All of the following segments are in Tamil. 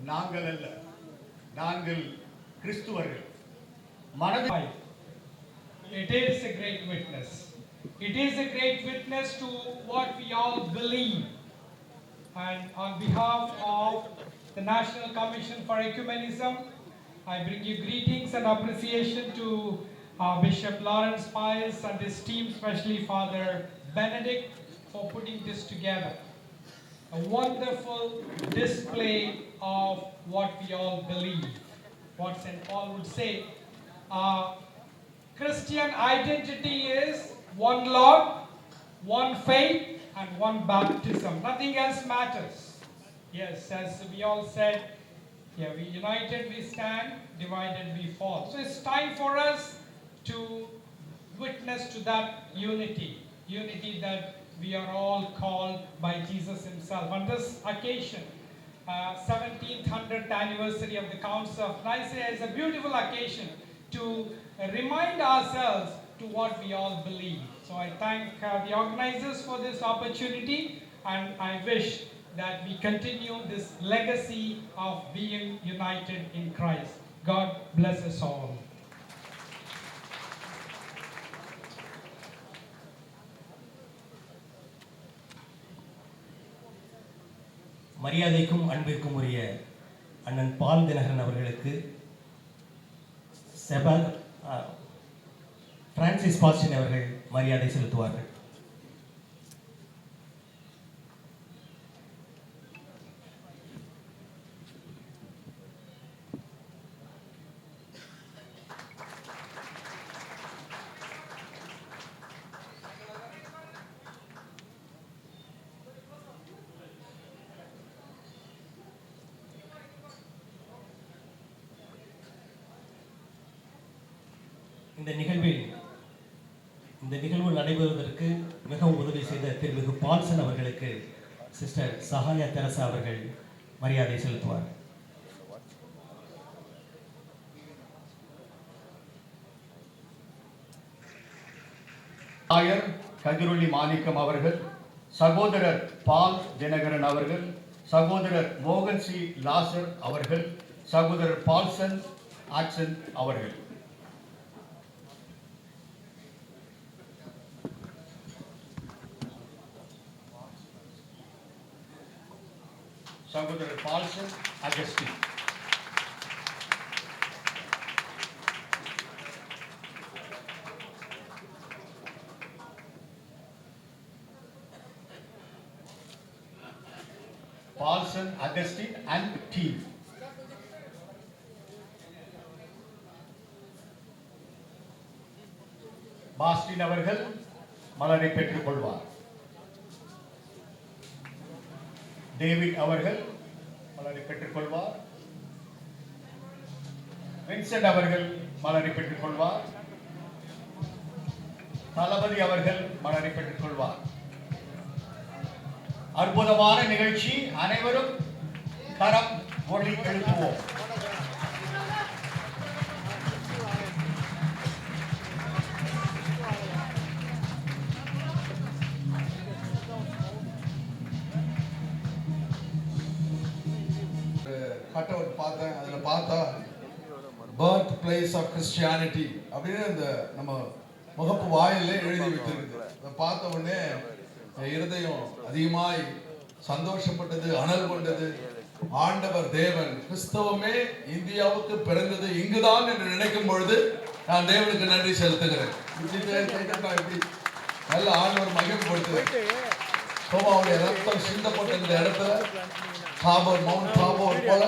நாங்கள் அல்ல, நாங்கள் கிறிஸ்துவர்கள். மனதில் it is a great witness. It is a great witness to what we all believe. And on behalf of the National Commission for Ecumenism, I bring you greetings and appreciation to Bishop Lawrence Pius and his team, especially Father Benedict, for putting this together. A wonderful display of what we all believe. What St. Paul would say, Christian identity is one Lord, one faith, and one baptism. Nothing else matters. Yes, as we all said, yeah, we united we stand, divided we fall. So it's time for us to witness to that unity that we are all called by Jesus himself. On this occasion, 1700th anniversary of the Council of Nicaea is a beautiful occasion to remind ourselves to what we all believe. So I thank the organizers for this opportunity, and I wish that we continue this legacy of being united in Christ. God bless us all. மரியாதைக்கும் அன்பிற்கும் உரிய அண்ணன் பால் தினகரன் அவர்களுக்கு பிரான்சிஸ் பாஸ்டின் அவர்கள் மரியாதை செலுத்துவார்கள். இந்த நிகழ்வு நடைபெறுவதற்கு மிகவும் உதவி செய்த திருமிகு பால்சன் அவர்களுக்கு சிஸ்டர் சஹாயா தெரசா அவர்கள் மரியாதை செலுத்துவார். ஆயர் கதிரொளி மாணிக்கம் அவர்கள், சகோதரர் பால் தினகரன் அவர்கள், சகோதரர் மோகன் சி லாசர் அவர்கள், சகோதரர் பால்சன் ஆக்சன் அவர்கள். சகோதரர் பால்சன் Augustine. Paulson, Augustine and team. Bastin அவர்கள் மலரை பெற்றுக் கொள்வார். டேவிட் அவர்கள் மலரை பெற்றுக் கொள்வார். வின்சென்ட் அவர்கள் மலரை பெற்றுக் கொள்வார். தளபதி அவர்கள் மலரை பெற்றுக் கொள்வார். அற்புதமான நிகழ்ச்சி. அனைவரும் கரம் ஒளி எழுப்புவோம். கட்டவுட் பார்த்தேன். அதில் பார்த்தா பர்த் பிளேஸ் ஆஃப் கிறிஸ்டியானிட்டி அப்படின்னு அந்த நம்ம முகப்பு வாயிலே எழுதி வைத்திருக்கு. அதை பார்த்த உடனே இருதயம் அதிகமாய் சந்தோஷப்பட்டது, அனல் கொண்டது. ஆண்டவர் தேவன் கிறிஸ்தவமே இந்தியாவுக்கு பிறந்தது இங்குதான் என்று நினைக்கும் பொழுது நான் தேவனுக்கு நன்றி செலுத்துகிறேன். இப்படி நல்ல ஆண்டவர் மகிமைப்படுத்துகிறேன். சோபாவுடைய ரத்தம் சிந்தப்பட்ட இந்த இடத்துல தாபோர், மவுண்ட் தாபோர் போல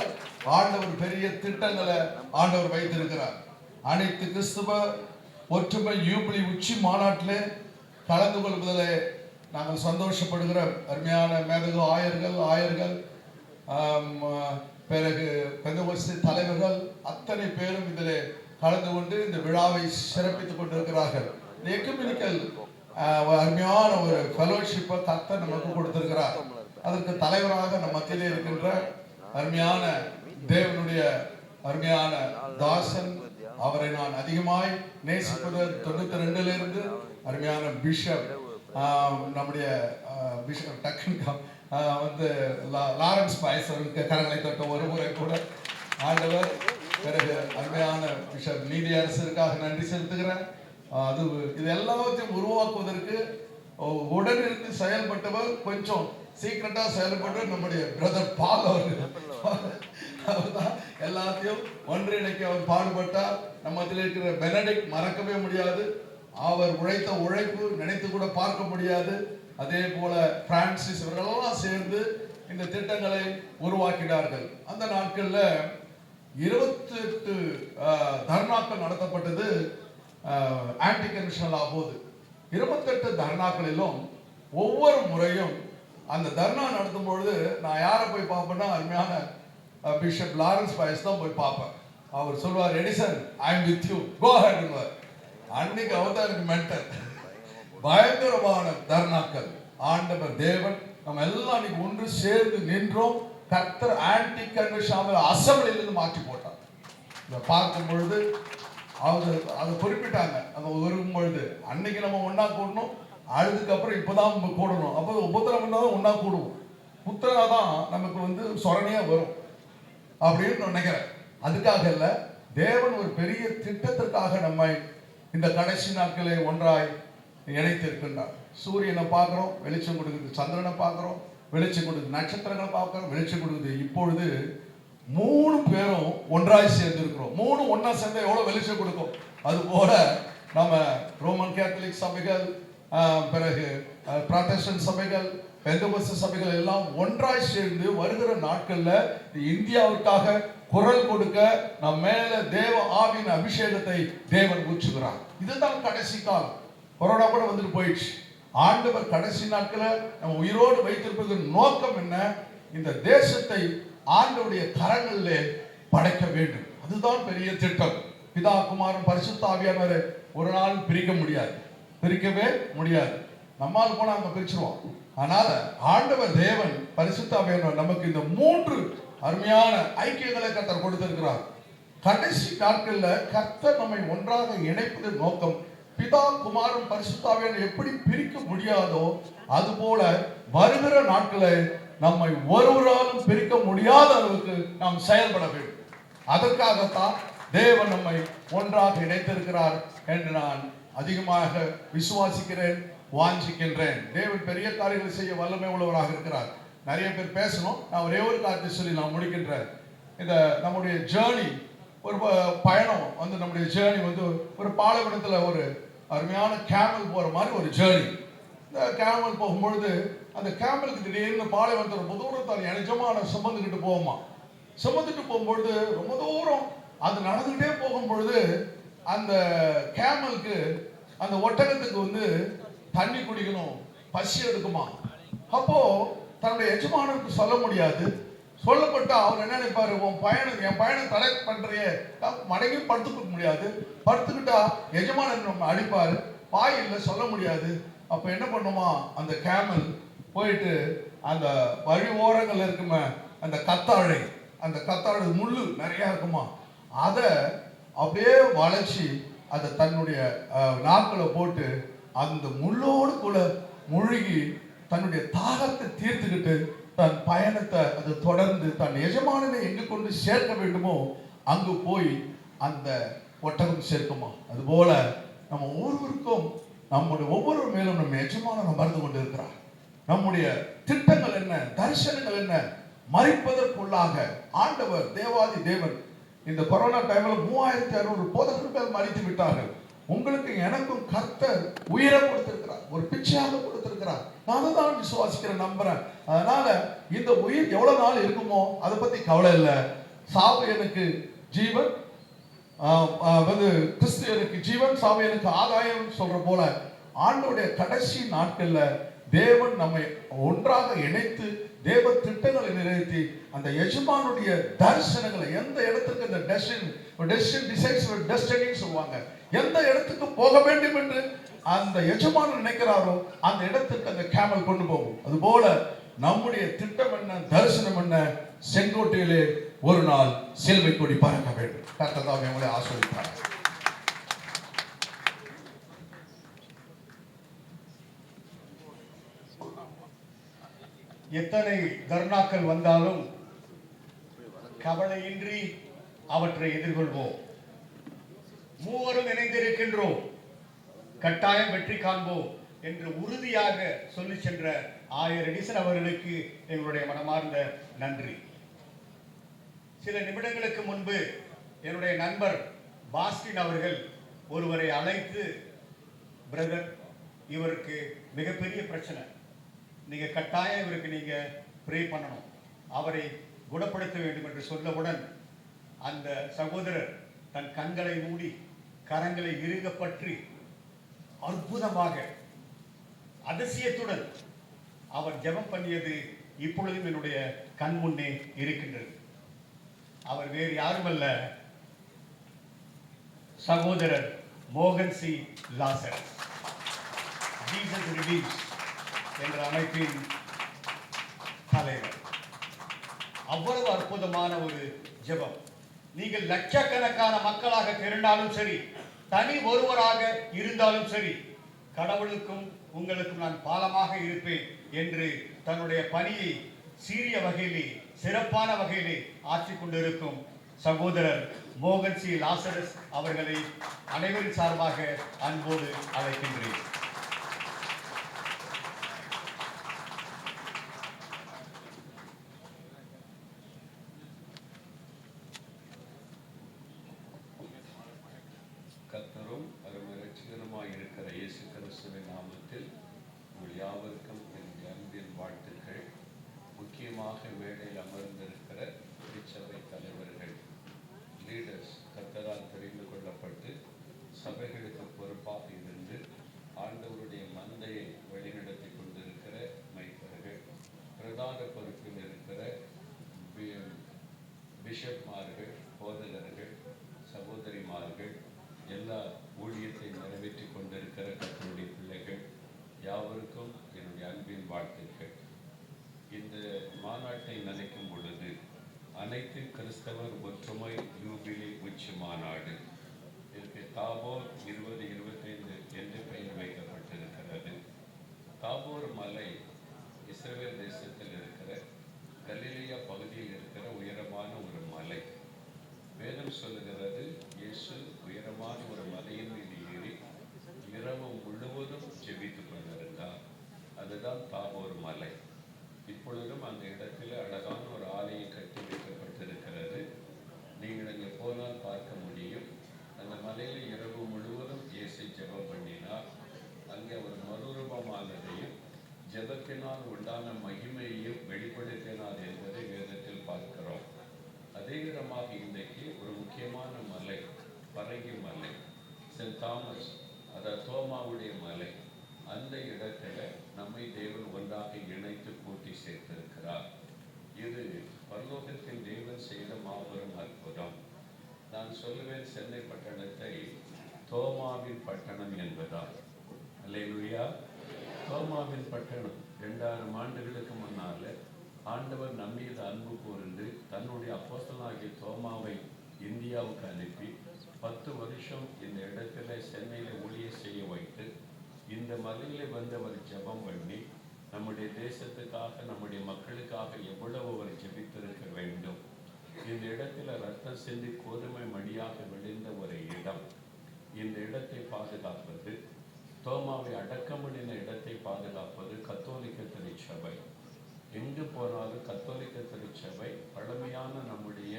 ஆண்டவர் பெரிய திட்டங்களை ஆண்டவர் வைத்திருக்கிறார். அனைத்து கிறிஸ்துவ ஒற்றுமை யூபிலி உச்சி மாநாட்டிலே கலந்து கொள்வதிலே நாங்கள் சந்தோஷப்படுகிறோம். அருமையான மேதகு ஆயர்கள் பிறகு பெந்தகோஸ்து தலைவர்கள் அத்தனை பேரும் இதில் கலந்து கொண்டு இந்த விழாவை சிறப்பித்துக் கொண்டிருக்கிறார்கள். இந்த எக்குமெனிக்கல் அருமையான ஒரு ஃபெலோஷிப்பை கர்த்தர் நமக்கு கொடுத்திருக்கிறார். அதற்கு தலைவராக நம் மத்தியிலே இருக்கின்ற அருமையான தேவனுடைய அருமையான தாசன், அவரை நான் அதிகமாய் நேசிப்பது 92 அருமையான பிஷப், நம்முடைய பிஷப் டக்குன்னு வந்து லாரன்ஸ் பாய்ஸ் அவருக்கு கரங்களை தொட்ட ஒரு முறை கூட ஆண்டவர். பிறகு அருமையான பிஷப் நீதி அரசருக்காக நன்றி செலுத்துகிறேன். அது இது எல்லாத்தையும் உருவாக்குவதற்கு உடனிருந்து செயல்பட்டவர், கொஞ்சம் சீக்கிரட்டா செயல்பட்டு நம்முடைய பிரதர் பால் அவர்தான் எல்லாத்தையும் ஒன்றிணைக்க அவர் பாடுபட்டார். நம்ம இருக்கிற பெனடிக்ட் மறக்கவே முடியாது. அவர் உழைத்த உழைப்பு நினைத்து கூட பார்க்க முடியாது. அதே போல பிரான்சிஸ் இவர்களெல்லாம் சேர்ந்து இந்த திட்டங்களை உருவாக்கினார்கள். அந்த நாட்கள்ல 28 தர்ணாக்கள் நடத்தப்பட்டது ஆன்டி கன்வென்ஷனல் ஆகுது. 28 தர்ணாக்களிலும் ஒவ்வொரு முறையும் அந்த தர்ணா நடத்தும் பொழுது நான் யாரை போய் பார்ப்பேன்னா அருமையான பிஷப் லாரன்ஸ் பாய்ஸ் தான் போய் பார்ப்பேன். அவர் சொல்வார், Edison I am with you, go ahead. அன்னைக்கு அவர் தான் எனக்கு மென்டர். பயங்கரமான தர்ணாக்கள். ஆண்டவர் தேவன் நம்ம எல்லாம் இன்னைக்கு ஒன்று சேர்ந்து நின்றோம். கர்த்தர் ஆன்டி கன்வென்ஷன் அசம்பிளிலிருந்து மாற்றி போட்டார். இதை பார்க்கும் பொழுது அவர் அதை குறிப்பிட்டாங்க. நம்ம வரும் பொழுது அன்னைக்கு நம்ம ஒன்னா கூடணும், அதுக்கப்புறம் இப்பதான் நம்ம கூடணும். அப்போ உபத்திரம் தான் ஒன்னா கூடுவோம். புத்திரா தான் நமக்கு வந்து சொரணையா வரும் அப்படின்னு நினைக்கிறேன். அதுக்காக இல்ல, தேவன் ஒரு பெரிய திட்டத்திற்காக நம்மை இந்த கடைசி நாட்களை ஒன்றாய் இணைத்திருக்கின்றார். சூரியனை பார்க்கிறோம், வெளிச்சம் கொடுக்குது. சந்திரனை பார்க்கிறோம், வெளிச்சம் கொடுக்குது. நட்சத்திரங்களை பார்க்கிறோம், வெளிச்சம் கொடுக்குது. இப்பொழுது 3 பேரும் ஒன்றாய் சேர்ந்திருக்கிறோம். 3 ஒன்னா சேர்ந்தா எவ்வளவு வெளிச்சம் கொடுக்கும். அது போல நம்ம ரோமன் கேத்தலிக் சபைகள், பிறகு புராட்டஸ்டன்ட் சபைகள், பெந்தகோஸ்து சபைகள் எல்லாம் ஒன்றாய் சேர்ந்து வருகிற நாட்கள்ல இந்தியாவுக்காக குரல் கொடுக்க நம் மேல தேவ ஆவின் அபிஷேகத்தை தேவன் ஊற்றுகிறார். இதுதான் கடைசி காலம். கொரோனா கூட வந்துட்டு போயிடுச்சு. ஆண்டவர் கடைசி நாட்களை நம்ம உயிரோடு வைத்திருப்பதன் நோக்கம் என்ன? இந்த தேசத்தை ஆண்டவருடைய கரங்களிலே படைக்க வேண்டும். அதுதான் பெரிய திட்டம். பிதா குமாரன் பரிசுத்த ஆவியானவரை ஒரு நாள் பிரிக்க முடியாது, பிரிக்கவே முடியாது. நம்மால் போனா அங்க பிரிச்சிருவோம். அதனால ஆண்டவர் தேவன் பரிசுத்த ஆவியானவர் நமக்கு இந்த 3 அருமையான ஐக்கியங்களை கர்த்தர் கொடுத்திருக்கிறார். கடைசி நாட்கள்ல கர்த்தர் நம்மை ஒன்றாக இணைப்பதன் நோக்கம், பிதா குமாரன் பரிசுத்த ஆவியானவர் எப்படி பிரிக்க முடியாதோ அதுபோல வருகிற நாட்களை நம்மை ஒருவராலும் பிரிக்க முடியாத அளவுக்கு நாம் செயல்பட வேண்டும். அதற்காகத்தான் தேவன் நம்மை ஒன்றாக இணைத்திருக்கிறார் என்று நான் அதிகமாக விசுவாசிக்கிறேன், வாஞ்சிக்கின்றேன். தேவன் பெரிய காரியங்களை செய்ய வல்லமை உள்ளவராக இருக்கிறார். நிறைய பேர் பேசணும். நான் ஒரே ஒரு காரியத்தை சொல்லி நான் முடிக்கின்றேன். இந்த நம்முடைய ஜேர்னி, ஒரு பயணம் வந்து நம்முடைய ஜேர்னி வந்து ஒரு பாலைவனத்துல ஒரு அருமையான கேமல் போற மாதிரி ஒரு ஜேர்னி. இந்த கேமல் போகும்பொழுது அந்த கேமலுக்கு திடீர்னு பாலைவனத்தில் ரொம்ப தூரத்தால் நிஜமான சுமந்துக்கிட்டு போவோமா. சுமந்துட்டு போகும்பொழுது ரொம்ப தூரம் அது நடந்துகிட்டே போகும்பொழுது அந்த கேமலுக்கு, அந்த ஒட்டகத்துக்கு வந்து தண்ணி குடிக்கணும், பசி எடுக்குமா. அப்போ தன்னுடைய எஜமானருக்கு சொல்ல முடியாது. சொல்லப்பட்டா அவர் என்ன நினைப்பாரு, என் பயணம் தடை பண்றியே, மடங்கி படுத்துக்க முடியாது. படுத்துக்கிட்டா எஜமானன் நம்ம அடிப்பாரு, பாய் இல்லை, சொல்ல முடியாது. அப்ப என்ன பண்ணுமா, அந்த கேமல் போயிட்டு அந்த வழி ஓரங்கள் இருக்குமே அந்த கத்தாழை, அந்த கத்தாழை முள்ளு நிறைய இருக்குமா, அதை அப்படியே வளைச்சி அதை தன்னுடைய நாக்களை போட்டு அந்த முள்ளோடு கூட முழுகி தன்னுடைய தாகத்தை தீர்த்துக்கிட்டு தன் பயணத்தை அது தொடர்ந்து தன் எஜமானனை எங்கு கொண்டு சேர்க்க வேண்டுமோ அங்கு போய் அந்த ஒட்டகம் சேர்க்குமா. அதுபோல நம்ம ஒவ்வொருவருக்கும் நம்முடைய ஒவ்வொரு மேலும் நம்ம எஜமானன் அமர்ந்து கொண்டு இருக்கிறார். நம்முடைய திட்டங்கள் என்ன, தரிசனங்கள் என்ன, மறிப்பதற்குள்ளாக ஆண்டவர் தேவாதி தேவன் இந்த கொரோனா டைம்ல 3600 போதகர்கள் மறித்து விட்டார்கள். உங்களுக்கு எனக்கும் கர்த்தர் உயிரை கொடுத்திருக்கிறார், ஒரு பிச்சையாக கொடுத்திருக்கிறார். நான் தான் விசுவாசிக்கிறேன், நம்புறேன். அதனால இந்த உயிர் எவ்வளவு நாள் இருக்குமோ அதை பத்தி கவலை இல்லை. சாவு எனக்கு ஜீவன், வந்து கிறிஸ்து எனக்கு ஜீவன், சாவு எனக்கு ஆதாயம் சொல்ற போல ஆண்டவருடைய கடைசி நாட்கள்ல தேவன் நம்மை ஒன்றாக இணைத்து தேவ திட்டங்களை நிறைவேற்றி அந்த எஜமானுடைய தரிசனங்களை எந்த இடத்துக்கு அந்த டெஸ்டினி டிசைட்ஸ் டெஸ்டினின்னு சொல்லுவாங்க, எந்த இடத்துக்கு போக வேண்டும் என்று அந்த எஜமானன் நினைக்கிறாரோ அந்த இடத்துக்கு அந்த கேமல் கொண்டு போகும். அதுபோல நம்முடைய திட்டம் என்ன, தரிசனம் என்ன, செங்கோட்டையிலே ஒரு நாள் சிலுவை கொடி பறக்க வேண்டும். கர்த்தர் தாமே உங்களை ஆசீர்வதிப்பார். எத்தனை தர்ணாக்கள் வந்தாலும் கவலையின்றி அவற்றை எதிர்கொள்வோம். மூவரும் இணைந்திருக்கின்றோம், கட்டாயம் வெற்றி காண்போம் என்று உறுதியாக சொல்லி சென்ற ஆயர் எடிசன் அவர்களுக்கு எங்களுடைய மனமார்ந்த நன்றி. சில நிமிடங்களுக்கு முன்பு என்னுடைய நண்பர் பாஸ்டின் அவர்கள் ஒருவரை அழைத்து, பிரதர், இவருக்கு மிகப்பெரிய பிரச்சனை, நீங்க கட்டாயம் இவருக்கு நீங்க ப்ரே பண்ணணும், அவரை குணப்படுத்த வேண்டும் என்று சொல்லவுடன் அந்த சகோதரர் தன் கண்களை மூடி கரங்களை இறுக பற்றி அற்புதமாக அதிசயத்துடன் அவர் ஜெபம் பண்ணியது இப்பொழுதும் என்னுடைய கண் முன்னே இருக்கின்றது. அவர் வேறு யாருமல்ல, சகோதரர் மோகன் சி லாசர், ஜீசஸ் ரிடீம்ஸ் என்ற அமைப்பின் தலைவர். அவ்வளவு அற்புதமான ஒரு ஜெபம். நீங்கள் லட்சக்கணக்கான மக்களாக திரண்டாலும் சரி, தனி ஒருவராக இருந்தாலும் சரி, கடவுளுக்கும் உங்களுக்கும் நான் பாலமாக இருப்பேன் என்று தன்னுடைய பணியை சீரிய வகையிலே, சிறப்பான வகையிலே ஆற்றிக் கொண்டிருக்கும் சகோதரர் மோகன் சி லாசரஸ் அவர்களை அனைவரின் சார்பாக அன்போடு அழைக்கின்றேன். கர்த்தரும் அருமை இரட்சகருமாய் இருக்கிற இயேசு கிறிஸ்துவின் நாமத்தில் உங்கள் யாவருக்கும் என்னுடைய அன்பின் வாழ்த்துக்கள். முக்கியமாக மேடையில் அமர்ந்திருக்கிற திருச்சபை தலைவர்கள், லீடர்ஸ், கர்த்தரால் தெரிந்து கொள்ளப்பட்டு சபைகளுக்கு பொறுப்பாக இருந்து ஆண்டவருடைய மந்தையை வழிநடத்தி கொண்டிருக்கிற மைக்கர்கள், பிரதான பொறுப்பில் இருக்கிற பிஷப்மார்கள், போதகர்கள், சகோதரிமார்கள், எல்லா ஊழியத்தை நிறைவேற்றி கொண்டிருக்கிற கர்த்தருடைய பிள்ளைகள் யாவருக்கும் என்னுடைய அன்பின் வாழ்த்துக்கள். இந்த மாநாட்டை நினைக்கும் பொழுது அனைத்து கிறிஸ்தவர் ஒற்றுமை யூபிலி உச்சி மாநாடு இதற்கு தாபோர் 2025 என்று பெயர் வைக்கப்பட்டிருக்கிறது. தாபோர் மலை இஸ்ரவேல் தேசத்தில் இருக்கிற கலிலேயா பகுதியில் இருக்கிற உயரமான ஒரு மலை. வேதம் சொல்லுகிறது, இயேசு உயரமான ஒரு மலையின் மீது ஏறி இரவு முழுவதும் ஜெபித்துக் கொண்டிருந்தார். அதுதான் தாபோர் மலை. இப்பொழுதும் அந்த இடத்தில் அழகான ஒரு ஆலயம் கட்டி வைக்கப்பட்டிருக்கிறது. நீங்கள் அங்கே போனால் பார்க்க முடியும். அந்த மலையில் இரவு முழுவதும் இயேசு ஜெபம் பண்ணினார். அங்கே அவர் மறுரூபமானதையும் ஜெபத்தினால் உண்டான மகிமையையும் வெளிப்படுத்தினார் என்பதை வேதத்தில் பார்க்கிறோம். அதே விதமாக இன்றைக்கு ஒரு முக்கியமான மலை, பரங்கி மலை, சென்ட் தாமஸ், அதாவது தோமாவுடைய மலை, அந்த இடத்துல நம்மை தேவன் ஒன்றாக இணைத்து கூட்டி சேர்த்திருக்கிறார். இது பரலோகத்தில் தேவன் செய்த மாபெரும் அற்புதம். நான் சொல்லுவேன், சென்னை பட்டணத்தை தோமாவின் பட்டணம் என்பதால். அல்லேலூயா. தோமாவின் பட்டணம் 2000 ஆண்டுகளுக்கு முன்னால ஆண்டவர் நம்மீது அன்பு கூர்ந்து தன்னுடைய அப்போஸ்தலனாகிய தோமாவை இந்தியாவுக்கு அனுப்பி 10 வருஷம் இந்த இடத்துல சென்னையில் ஊழியம் செய்ய வைத்து, இந்த மலையில வந்து அவர் ஜெபம் பண்ணி நம்முடைய தேசத்துக்காக, நம்முடைய மக்களுக்காக எவ்வளவு அவர் ஜெபித்திருக்க வேண்டும். இந்த இடத்துல ரத்தம் சிந்தி கோதுமை மடியாக விழுந்த ஒரு இடம். இந்த இடத்தை பாதுகாப்பது, தோமாவை அடக்கம் பண்ணின இடத்தை பாதுகாப்பது கத்தோலிக்க திருச்சபை. எங்கு போனாலும் கத்தோலிக்க திருச்சபை பழமையான நம்முடைய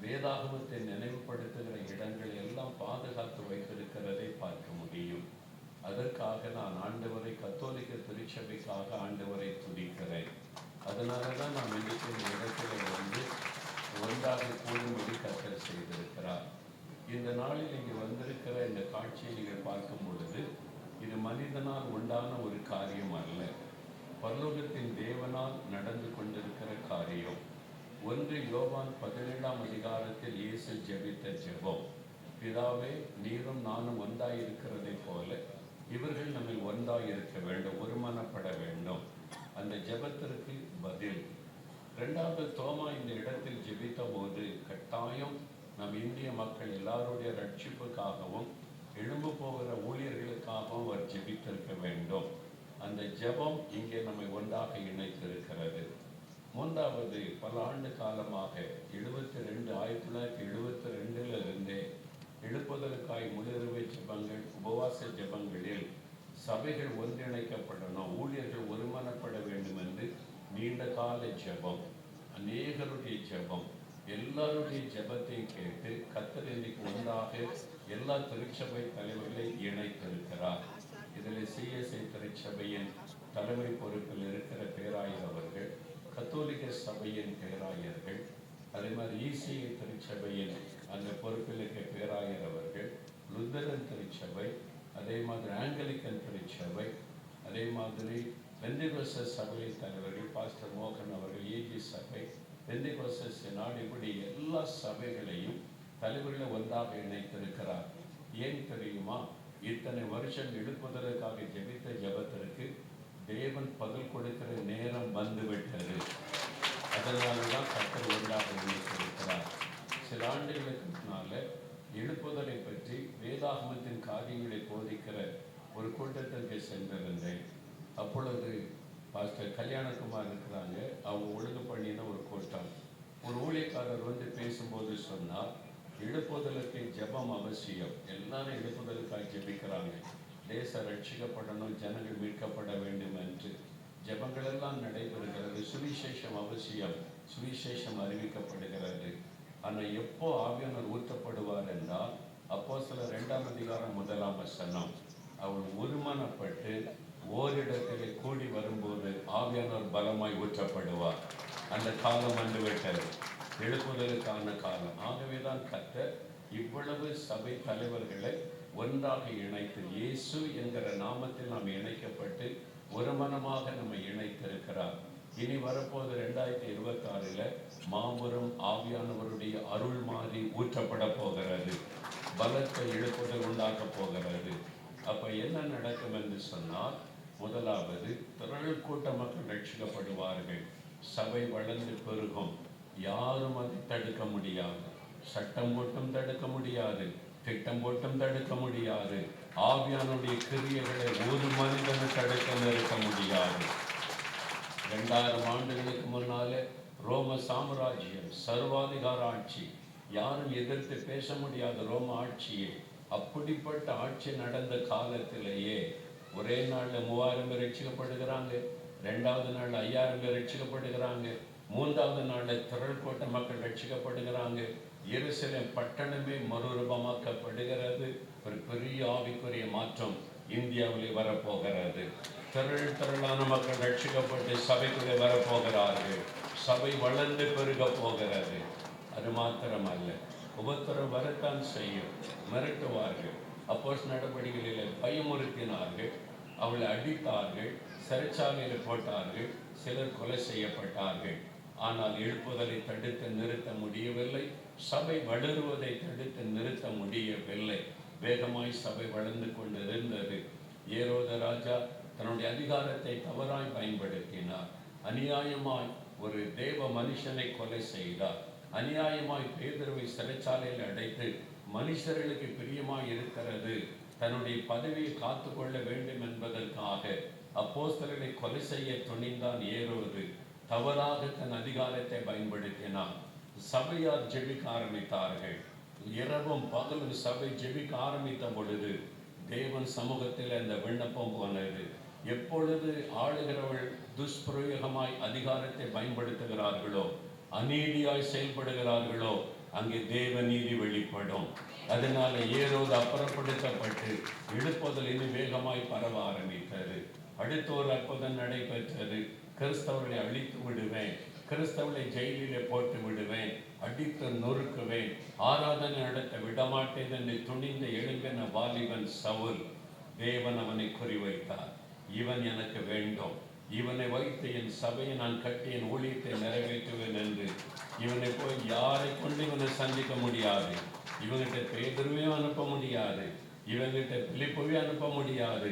வேதாகமத்தை நினைவுபடுத்துகிற இடங்களை எல்லாம் பாதுகாத்து வைத்திருக்கிறதை பார்க்க முடியும். அதற்காக நான் ஆண்டவரை, கத்தோலிக்க திருச்சபைக்காக ஆண்டவரை துதிக்கிறேன். அதனால தான் நாம் இன்றைக்கு இந்த இடத்துல வந்து ஒன்றாக கூடும்படி கர்த்தர் செய்திருக்கிறார். இந்த நாளில் இங்கே வந்திருக்கிற இந்த காட்சியை நீங்கள் பார்க்கும் பொழுது இது மனிதனால் உண்டான ஒரு காரியம் அல்ல, பரலோகத்தின் தேவனால் நடந்து கொண்டிருக்கிற காரியம். 1 யோவான் 17ஆம் அதிகாரத்தில் இயேசு ஜெபித்த ஜெபம், பிதாவே நீரும் நானும் ஒன்றாயிருக்கிறதை போல இவர்கள் நம்ம ஒன்றாயிருக்க வேண்டும், ஒருமனப்பட வேண்டும். அந்த ஜெபத்திற்கு பதில். 2வது, தோமா இந்த இடத்தில் ஜெபித்த போது கட்டாயம் நம் இந்திய மக்கள் எல்லாருடைய ரட்சிப்புக்காகவும் எழும்பு போகிற ஊழியர்களுக்காகவும் அவர் ஜெபித்திருக்க வேண்டும். அந்த ஜெபம் இங்கே நம்மை ஒன்றாக இணைத்திருக்கிறது. மூன்றாவது, பல ஆண்டு காலமாக 1972 இருந்தே எழுப்புதலுக்காய் முன்னுரிமை ஜெபங்கள், உபவாச ஜெபங்களில் சபைகள் ஒன்றிணைக்கப்படணும், ஊழியர்கள் ஒருமனப்பட வேண்டும் என்று நீண்ட கால ஜெபம், அநேகருடைய ஜெபம், எல்லாருடைய ஜெபத்தையும் கேட்டு கர்த்தர் இன்றைக்கு ஒன்றாக எல்லா திருச்சபை தலைவர்களை இணைத்திருக்கிறார். இதில் சிஎஸ்ஐ திருச்சபையின் தலைமை பொறுப்பில் இருக்கிற பேராயர் அவர்கள், கத்தோலிக்க சபையின் பேராயர்கள், அதே மாதிரி இசிஐ திருச்சபையின் அந்த பொறுப்பில் இருக்க பேராயர் அவர்கள், லுத்தரன் திருச்சபை, அதே மாதிரி ஆங்கிலிக்கன் திருச்சபை, அதே மாதிரி பெந்தெகோஸ்தே சபை தலைவர்கள் பாஸ்டர் மோகன் அவர்கள், ஏஜி சபை, பெந்தெகோஸ்தே சினாட், இப்படி எல்லா சபைகளையும் தலைவர்களை ஒன்றாக இணைத்திருக்கிறார். ஏன் தெரியுமா? இத்தனை வருஷம் எழுப்புதலுக்காக ஜெபித்த ஜெபத்திற்கு தேவன் பதில் கொடுக்கிற நேரம் வந்துவிட்டது. அதனால்தான் கர்த்தர் ஒன்றாக இணைத்திருக்கிறார். சில ஆண்டுகளுக்கு முன்னால எழுப்புதலை பற்றி வேதாகமத்தின் காரியங்களை போதிக்கிற ஒரு கூட்டத்திற்கு சென்றிருந்தேன். அப்பொழுது பாஸ்டர் கல்யாணகுமார் இருக்கிறாங்க, அவங்க ஒழுங்கு பண்ணின ஒரு கூட்டம். ஒரு ஊழியக்காரர் வந்து பேசும்போது சொன்னார், எழுப்புதலுக்கு ஜெபம் அவசியம். எல்லாரும் எழுப்புதலுக்காக ஜெபிக்கிறாங்க, தேச ரட்சிக்கப்படணும், ஜனங்கள் மீட்கப்பட வேண்டும் என்று ஜெபங்கள் எல்லாம் நடைபெறுகிறது. சுவிசேஷம் அவசியம், சுவிசேஷம் அறிவிக்கப்படுகிறது. ஆனால் எப்போ ஆவியானவர் ஊற்றப்படுவார் என்றால், அப்போஸ்தலர் 2:1 அவர் ஒருமனப்பட்டு ஓரிடத்திலே கூடி வரும்போது ஆவியானவர் பலமாய் ஊற்றப்படுவார். அந்த காலம் வந்துவிட்டது, எழுப்புதலுக்கான காலம். ஆகவேதான் கர்த்தர் இவ்வளவு சபை தலைவர்களை ஒன்றாக இணைத்து, இயேசு என்கிற நாமத்தில் நாம் இணைக்கப்பட்டு ஒரு மனமாக நம்மை இணைத்திருக்கிறார். இனி வரப்போது 2026 மாபெரும் ஆவியானவருடைய அருள் மாறி ஊற்றப்பட போகிறது, பலத்த எழுப்புதல் உண்டாக்க போகிறது. அப்ப என்ன நடக்கும் என்று சொன்னால், முதலாவது திரள் கூட்ட மக்கள் ரட்சிக்கப்படுவார்கள், சபை வளர்ந்து பெருகும், யாரும் அதை தடுக்க முடியாது, சட்டம் போட்டும் தடுக்க முடியாது, திட்டம் போட்டும் தடுக்க முடியாது, ஆவியானுடைய கிரியைகளை ஒரு மனிதனும் தடுக்க நிறுத்த முடியாது. 2000 ஆண்டுகளுக்கு முன்னாலே ரோம சாம்ராஜ்யம், சர்வாதிகார ஆட்சி, யாரும் எதிர்த்து பேச முடியாத ரோம ஆட்சியே, அப்படிப்பட்ட ஆட்சி நடந்த காலத்திலேயே ஒரே நாள்ல 3000 பேர் ரட்சிக்கப்படுகிறாங்க, 2வது நாள்ல 5000 பேர் ரட்சிக்கப்படுகிறாங்க, 3வது நாள்ல திரள் கூட்ட மக்கள் ரட்சிக்கப்படுகிறாங்க. எருசலேம் பட்டணமே மறுரூபமாக்கப்படுகிறது. ஒரு பெரிய ஆவிக்குரிய மாற்றம் இந்தியாவிலே வரப்போகிறது. திரளான மக்கள் ரட்சிக்கப்பட்டு சபைக்குள்ளே வரப்போகிறார்கள். சபை வளர்ந்து பெருக போகிறது. அது மாத்திரமல்ல, உபத்திரம் வரத்தான் செய்யும், மிரட்டுவார்கள். அப்போஸ் நடவடிக்கைகளில் பயமுறுத்தினார்கள், அவளை அடித்தார்கள், சிறைச்சாலையில் போட்டார்கள், சிலர் கொலை செய்யப்பட்டார்கள். ஆனால் எழுப்புதலை தடுத்து நிறுத்த முடியவில்லை, சபை வளருவதை தடுத்து நிறுத்த முடியவில்லை. வேகமாய் சபை வளர்ந்து கொண்டிருந்தது. ஏரோத ராஜா தன்னுடைய அதிகாரத்தை தவறாய் பயன்படுத்தினார். அநியாயமாய் ஒரு தேவ மனுஷனை கொலை செய்தார். அநியாயமாய் பேதுருவை சிறைச்சாலையில் அடைத்து, மனுஷர்களுக்கு பிரியமாய் இருக்கிறது, தன்னுடைய பதவியை காத்துக்கொள்ள வேண்டும் என்பதற்காக அப்போஸ்தலர்களை கொலை செய்ய துணிந்தான் ஏரோது. தவறாக தன் அதிகாரத்தை பயன்படுத்தினான். சபையார் ஜெபிக்க ஆரம்பித்தார்கள். இரவும் பகலும் சபை ஜெபிக்க ஆரம்பித்த பொழுது தேவன் சமூகத்தில் அந்த விண்ணப்பம் போனது. எப்பொழுது ஆளுகிறவர்கள் துஷ்பிரயோகமாய் அதிகாரத்தை பயன்படுத்துகிறார்களோ, அநீதியாய் செயல்படுகிறார்களோ, அங்கே தேவ நீதி வெளிப்படும். அதனால ஏரோது அப்புறப்படுத்தப்பட்டு எழுப்புதல் இன்னும் வேகமாய் பரவ ஆரம்பித்தது. அடுத்த ஒரு அற்புதம் நடைபெற்றது. கிறிஸ்தவர்களை அழித்து விடுவேன், கிறிஸ்தவர்களை ஜெயிலிலே போட்டு விடுவேன், அடித்து நொறுக்குவேன், ஆராதனை நடத்த விடமாட்டேன் என்று துணிந்த எழும்பின வாலிபன் சவுல், தேவன் அவனை குறிவைத்தார். இவன் எனக்கு வேண்டும், இவனை வைத்து என் சபையை நான் கட்டி என் ஊழியத்தை நிறைவேற்றுவேன் என்று. இவனை போய் யாரை கொண்டு இவனை சந்திக்க முடியாது, இவங்கிட்ட பேதுருவையும் அனுப்ப முடியாது, இவங்கிட்ட பிலிப்பையும் அனுப்ப முடியாது,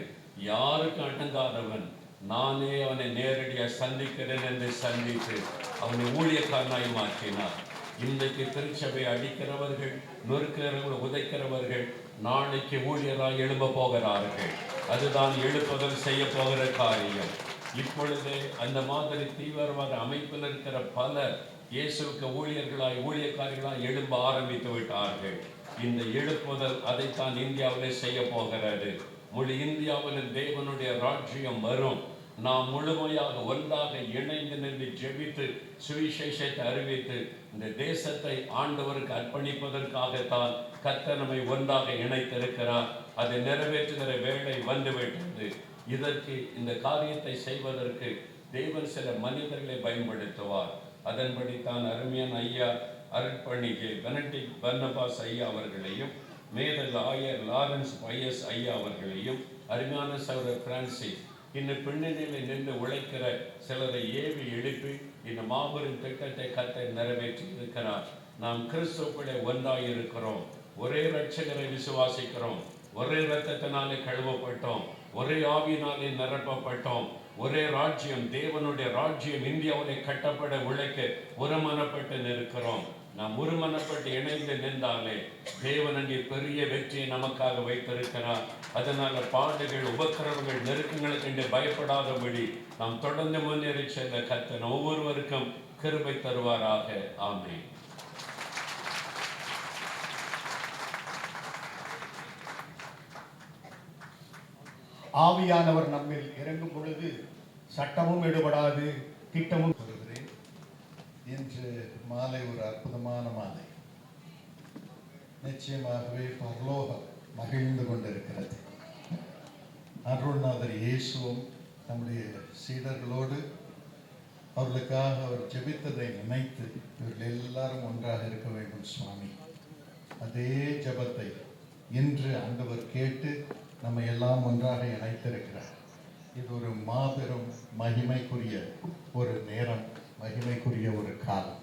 யாருக்கு அடங்காதவன், நானே அவனை நேரடியாக சந்திக்கிறேன் என்று சந்தித்து அவனை ஊழியக்காரனாய் மாற்றினார். இன்றைக்கு திருச்சபை அடிக்கிறவர்கள், நொறுக்கிறவர்கள், உதைக்கிறவர்கள் நாளைக்கு ஊழியராய் எழும்ப போகிறார்கள். அதுதான் எழுப்புதல் செய்ய போகிற காரியம். இப்பொழுதே அந்த மாதிரி தீவிரவாத அமைப்பில் இருக்கிற பலர் இயேசுவுக்கு ஊழியக்காரிகளாய் எழும்ப ஆரம்பித்து விட்டார்கள். இந்த எழுப்புதல் அதைத்தான் இந்தியாவிலே செய்ய போகிறது. முழு இந்தியாவில் தேவனுடைய ராஜ்யம் வரும். நாம் முழுமையாக ஒன்றாக இணைந்து நின்று ஜெபித்து சுவிசேஷத்தை அறிவித்து இந்த தேசத்தை ஆண்டவருக்கு அர்ப்பணிப்பதற்காகத்தான் கர்த்தர் நம்மை ஒன்றாக இணைத்திருக்கிறார். அதை நிறைவேற்றுகிற வேளை வந்துவிட்டது. இதற்கு இந்த காரியத்தை செய்வதற்கு தேவன் சில மனிதர்களை பயன்படுத்துவார். அதன்படி தான் அருமையான ஐயா அருட்பணிக்கு பெனடிக்ட் பர்னபாஸ் ஐயா அவர்களையும், மேதல் ஆயர் லாரன்ஸ் பையஸ் ஐயா அவர்களையும், அருமையான சகோதரர் பிரான்சிஸ், இன்னும் பின்னணியில் நின்று உழைக்கிற சிலரை ஏவி எழுப்பி இந்த மாபெரும் திட்டத்தை கர்த்தர் நிறைவேற்றி இருக்கிறார். நாம் கிறிஸ்துவுக்குள்ளே ஒன்றாய் இருக்கிறோம். ஒரே இரட்சகரை விசுவாசிக்கிறோம். ஒரே இரத்தத்தினாலே கழுவப்பட்டோம். ஒரே ஆவியினாலே நிரப்பப்பட்டோம். ஒரே ராஜ்யம், தேவனுடைய ராஜ்யம் இந்தியாவிலே கட்டப்பட உழைக்க ஒருமனப்பட்டு நிற்கிறோம். நாம் ஒருமனப்பட்டு இணைந்து நின்றாலே தேவன் அங்கே பெரிய வெற்றியை நமக்காக வைத்திருக்கிறார். அதனால பாடுகள், உபத்திரவங்கள், நெருக்கங்களுக்கு என்று பயப்படாதபடி நாம் தொடர்ந்து முன்னேறி செல்ல கர்த்தர் ஒவ்வொருவருக்கும் கிருபை தருவாராக. ஆமென். ஆவியானவர் நம்மில் இறங்கும் பொழுது சட்டமும் எடுபடாது, திட்டமும். சொல்கிறேன், இன்று மாலை ஒரு அற்புதமான மாலை. நிச்சயமாகவே பரலோகம் மகிழ்ந்து கொண்டிருக்கிறது. அருள்நாதர் இயேசுவும் நம்முடைய சீடர்களோடு அவர்களுக்காக அவர் ஜெபித்ததை நினைத்து இவர்கள் எல்லாரும் ஒன்றாக இருக்க வேண்டும் சுவாமி. அதே ஜெபத்தை இன்று ஆண்டவர் கேட்டு நம்ம எல்லாம் ஒன்றாக இணைத்திருக்கிறார். இது ஒரு மாபெரும் மகிமைக்குரிய ஒரு நேரம், மகிமைக்குரிய ஒரு காலம்.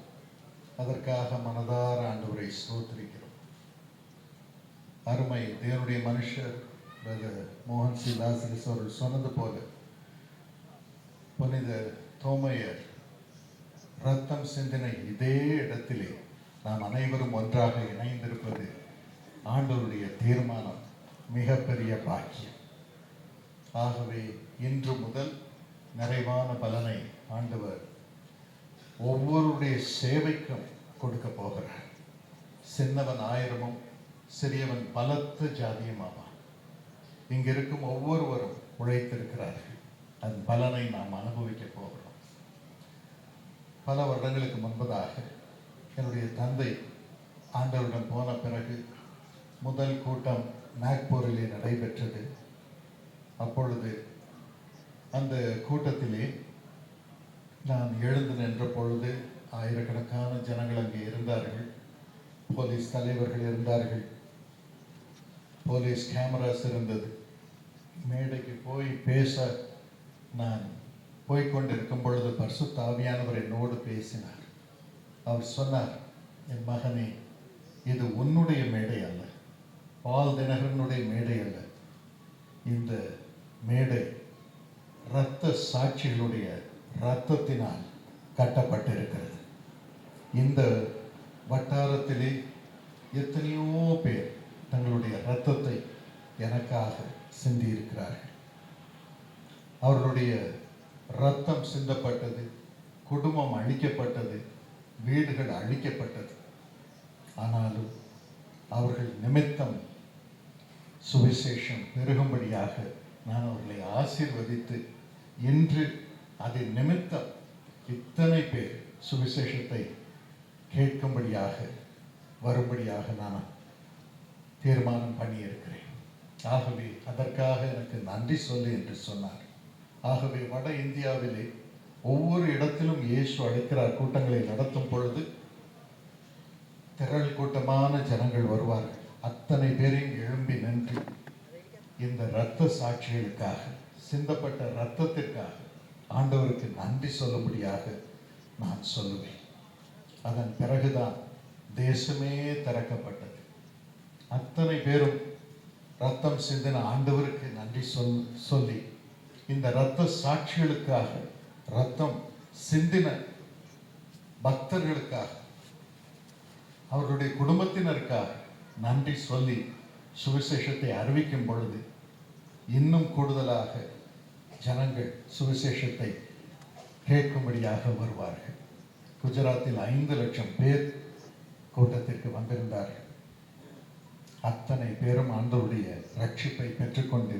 அதற்காக மனதார ஆண்டவரை ஸ்தோத்திரிக்கிறோம். அருமை தேவனுடைய மனுஷர் மோகன் சி லாசரஸ் அவர்கள் சொன்னது போல, புனித தோமையர் ரத்தம் சிந்தின இதே இடத்திலே நாம் அனைவரும் ஒன்றாக இணைந்திருப்பது ஆண்டவருடைய தீர்மானம், மிகப்பெரிய பாக்கியம். ஆகவே இன்று முதல் நிறைவான பலனை ஆண்டவர் ஒவ்வொருடைய சேவைக்கும் கொடுக்க போகிறார். சின்னவன் 1000 சிறியவன் பலத்த ஜாதியும் ஆவான். இங்கிருக்கும் ஒவ்வொருவரும் உழைத்திருக்கிறார்கள். அதன் பலனை நாம் அனுபவிக்க போகிறோம். பல வருடங்களுக்கு முன்பதாக என்னுடைய தந்தை ஆண்டவரிடம் போன பிறகு முதல் கூட்டம் நாக்பூரிலே நடைபெற்றது. அப்பொழுது அந்த கூட்டத்திலே நான் எழுந்து நின்ற பொழுது ஆயிரக்கணக்கான ஜனங்கள் அங்கே இருந்தார்கள். போலீஸ் தலைவர்கள் இருந்தார்கள். போலீஸ் கேமராஸ் இருந்தது. மேடைக்கு போய் பேச நான் போய்கொண்டிருக்கும் பொழுது பரிசுத்த ஆவியானவர் என்னோடு பேசினார். அவர் சொன்னார், என் மகனே, இது உன்னுடைய மேடை அல்ல, பால் தினகரனுடைய மேடை அல்ல. இந்த மேடை இரத்த சாட்சிகளுடைய இரத்தத்தினால் கட்டப்பட்டிருக்கிறது. இந்த வட்டாரத்திலே எத்தனையோ பேர் தங்களுடைய இரத்தத்தை எனக்காக சிந்தியிருக்கிறார்கள். அவர்களுடைய இரத்தம் சிந்தப்பட்டது, குடும்பம் அழிக்கப்பட்டது, வீடுகள் அழிக்கப்பட்டது. ஆனாலும் அவர்கள் நிமித்தம் சுவிசேஷம் பெருகும்படியாக நான் அவர்களை ஆசீர்வதித்து இன்று அதன் நிமித்தம் இத்தனை பேர் சுவிசேஷத்தை கேட்கும்படியாக வரும்படியாக நான் தீர்மானம் பண்ணியிருக்கிறேன். ஆகவே அதற்காக எனக்கு நன்றி சொல்லு என்று சொன்னார். ஆகவே வட இந்தியாவிலே ஒவ்வொரு இடத்திலும் இயேசு அழைக்கிறார். கூட்டங்களை நடத்தும் பொழுது திரள் கூட்டமான ஜனங்கள் வருவார்கள். அத்தனை பேரையும் எழும்பி நின்று இந்த இரத்த சாட்சிகளுக்காக, சிந்தப்பட்ட இரத்தத்திற்காக ஆண்டவருக்கு நன்றி சொல்லும்படியாக நான் சொல்லுவேன். அதன் பிறகுதான் தேசமே திறக்கப்பட்டது. அத்தனை பேரும் இரத்தம் சிந்தின ஆண்டவருக்கு நன்றி சொல்லி இந்த இரத்த சாட்சிகளுக்காக, இரத்தம் சிந்தின பக்தர்களுக்காக, அவர்களுடைய குடும்பத்தினருக்காக நன்றி சொல்லி சுவிசேஷத்தை அறிவிக்கும் பொழுது இன்னும் கூடுதலாக ஜனங்கள் சுவிசேஷத்தை கேட்கும்படியாக வருவார்கள். குஜராத்தில் 5 லட்சம் பேர் கூட்டத்திற்கு வந்திருந்தார்கள். அத்தனை பேரும் ஆண்டவருடைய ரட்சிப்பை பெற்றுக்கொண்டு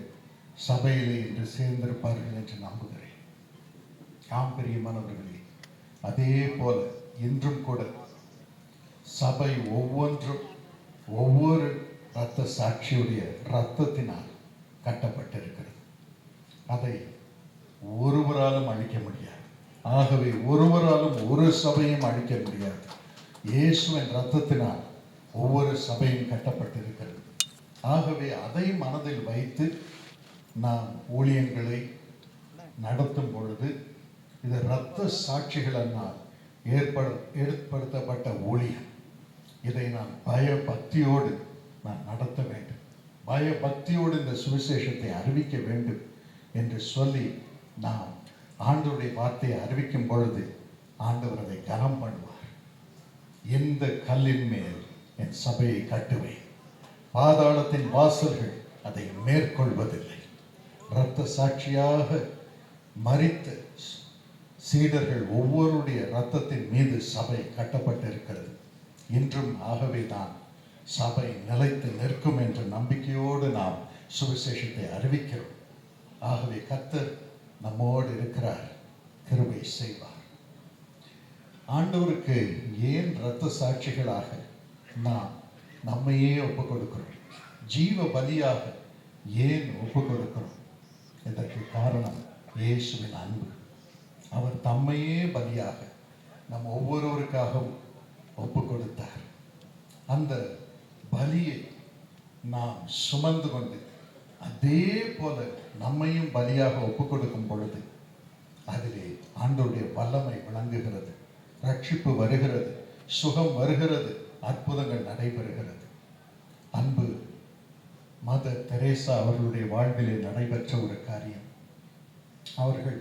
சபையிலே இன்று சேர்ந்திருப்பார்கள் என்று நம்புகிறேன். ஆம் பிரியமானவர்களே, அதே போல இன்றும் கூட சபை ஒவ்வொன்றும் ஒவ்வொரு இரத்த சாட்சியுடைய இரத்தத்தினால் கட்டப்பட்டிருக்கிறது. அதை ஒருவராலும் அழிக்க முடியாது. ஆகவே ஒருவராலும் ஒரு சபையும் அழிக்க முடியாது. இயேசுவின் இரத்தத்தினால் ஒவ்வொரு சபையும் கட்டப்பட்டிருக்கிறது. ஆகவே அதை மனதில் வைத்து நாம் ஊழியங்களை நடத்தும் பொழுது இது இரத்த சாட்சிகளென்னால் ஏற்படுத்தப்பட்ட ஊழியம். இதை நான் பயபக்தியோடு நான் நடத்த வேண்டும். பயபக்தியோடு இந்த சுவிசேஷத்தை அறிவிக்க வேண்டும் என்று சொல்லி நாம் ஆண்டவருடைய வார்த்தையை அறிவிக்கும் பொழுது ஆண்டவர் அதை கனம் பண்ணுவார். இந்த கல்லின் மேல் என் சபையை கட்டுவேன், பாதாளத்தின் வாசல்கள் அதை மேற்கொள்வதில்லை. இரத்த சாட்சியாக மரித்த சீடர்கள் ஒவ்வொருடைய இரத்தத்தின் மீது சபை கட்டப்பட்டிருக்கிறது. இன்றும் ஆகவே தான் சபை நிலைத்து நிற்கும் என்ற நம்பிக்கையோடு நாம் சுவிசேஷத்தை அறிவிக்கிறோம். ஆகவே கர்த்தர் நம்மோடு இருக்கிறார், கிருபை செய்வார். ஆண்டவருக்கு ஏன் இரத்த சாட்சிகளாக நாம் நம்மையே ஒப்பு கொடுக்கிறோம், ஜீவ பலியாக ஏன் ஒப்பு கொடுக்கிறோம்? இதற்கு காரணம் இயேசுவின் அன்பு. அவர் தம்மையே பலியாக நம் ஒவ்வொருவருக்காகவும் ஒப்பு கொடுத்தார். அந்த பலியை நாம் சுமந்து கொண்டு அதே போல நம்மையும் பலியாக ஒப்பு கொடுக்கும் பொழுது அதிலே ஆண்டவருடைய வல்லமை விளங்குகிறது, ரட்சிப்பு வருகிறது, சுகம் வருகிறது, அற்புதங்கள் நடைபெறுகிறது. அன்பு மதர் தெரேசா அவர்களுடைய வாழ்விலே நடைபெற்ற ஒரு காரியம். அவர்கள்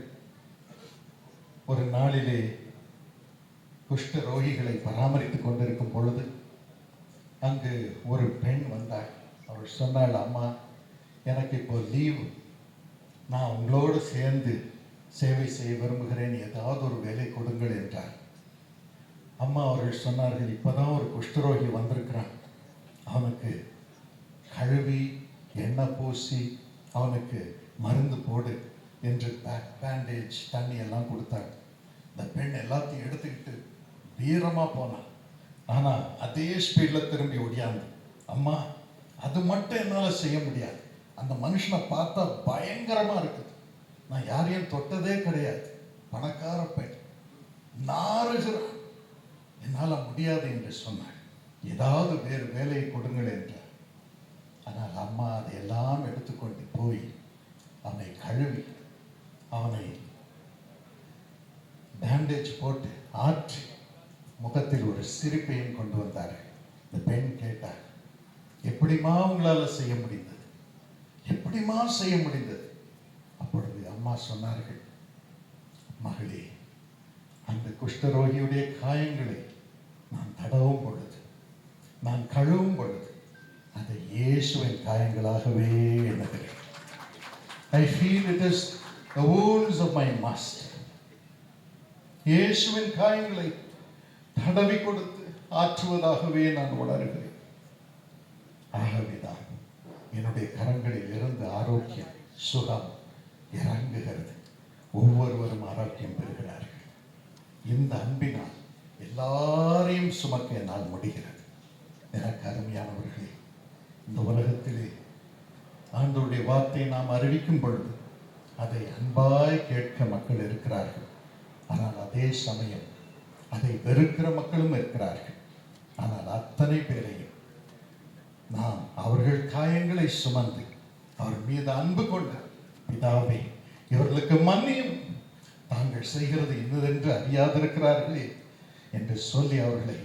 ஒரு நாளிலே குஷ்ட ரோகிகளை பராமரித்துக் கொண்டிருக்கும் பொழுது அங்கு ஒரு பெண் வந்தாள். அவள் சொன்னாள், அம்மா, எனக்கு இப்போ லீவு, நான் உங்களோடு சேர்ந்து சேவை செய்ய விரும்புகிறேன், ஏதாவது ஒரு வேலை கொடுங்கள் என்றார். அம்மா அவர்கள் சொன்னார்கள், இப்போதான் ஒரு குஷ்டரோகி வந்திருக்கிறான், அவனுக்கு கழுவி எண்ணெய் பூசி அவனுக்கு மருந்து போடு என்று பேண்டேஜ் தண்ணி எல்லாம் கொடுத்தாங்க. இந்த பெண் எல்லாத்தையும் எடுத்துக்கிட்டு வீரமாக போனான். ஆனால் அதே ஸ்பீடில் திரும்பி ஓடியாந்து, அம்மா, அது மட்டும் என்னால் செய்ய முடியாது, அந்த மனுஷனை பார்த்தா பயங்கரமாக இருக்குது, நான் யாரையும் தொட்டதே கிடையாது, பணக்கார பெண், நாறுகிறான், என்னால் முடியாது என்று சொன்னாள். ஏதாவது வேறு வேலையை கொடுங்கள் என்றார். ஆனால் அம்மா அதையெல்லாம் எடுத்துக்கொண்டு போய் அவனை கழுவி அவனை பேண்டேஜ் போட்டு ஆற்றி முகத்தில் ஒரு சிரிப்பையும் கொண்டு வந்தார்கள். இந்த பெண் கேட்டார், எப்படிமா உங்களால் செய்ய முடிந்தது, எப்படிமா செய்ய முடிந்தது? அப்பொழுது அம்மா சொன்னார்கள், மகளே, அந்த குஷ்டரோகியுடைய காயங்களை நான் தடவும் பொழுது, நான் கழுவும் பொழுது அதை இயேசுவின் காயங்களாகவே எண்ணுகிறேன். I feel it is the wounds of my master. இயேசுவின் காயங்களை தடவி கொடுத்து ஆற்றுவதாகவே நான் உணர்கிறேன். ஆகவேதான் என்னுடைய கரங்களில் இருந்து ஆரோக்கியம், சுகம் இறங்குகிறது. ஒவ்வொருவரும் ஆரோக்கியம் பெறுகிறார்கள். இந்த அன்பினால் எல்லாரையும் சுமக்க என்னால் முடிகிறது. எனக்கு அருமையானவர்களே, இந்த உலகத்திலே ஆண்டவருடைய வார்த்தையை நாம் அறிவிக்கும் பொழுது அதை அன்பாய் கேட்க மக்கள் இருக்கிறார்கள். ஆனால் அதே சமயம் அதை வெறுக்கிற மக்களும் இருக்கிறார்கள். ஆனால் அத்தனை பேரையும் நாம் அவர்கள் காயங்களை சுமந்து அவர் மீது அன்பு கொண்டு, பிதாவே, இவர்களுக்கு மன்னியும், தாங்கள் செய்கிறது இன்னதென்று அறியாதிருக்கிறார்களே என்று சொல்லி அவர்களை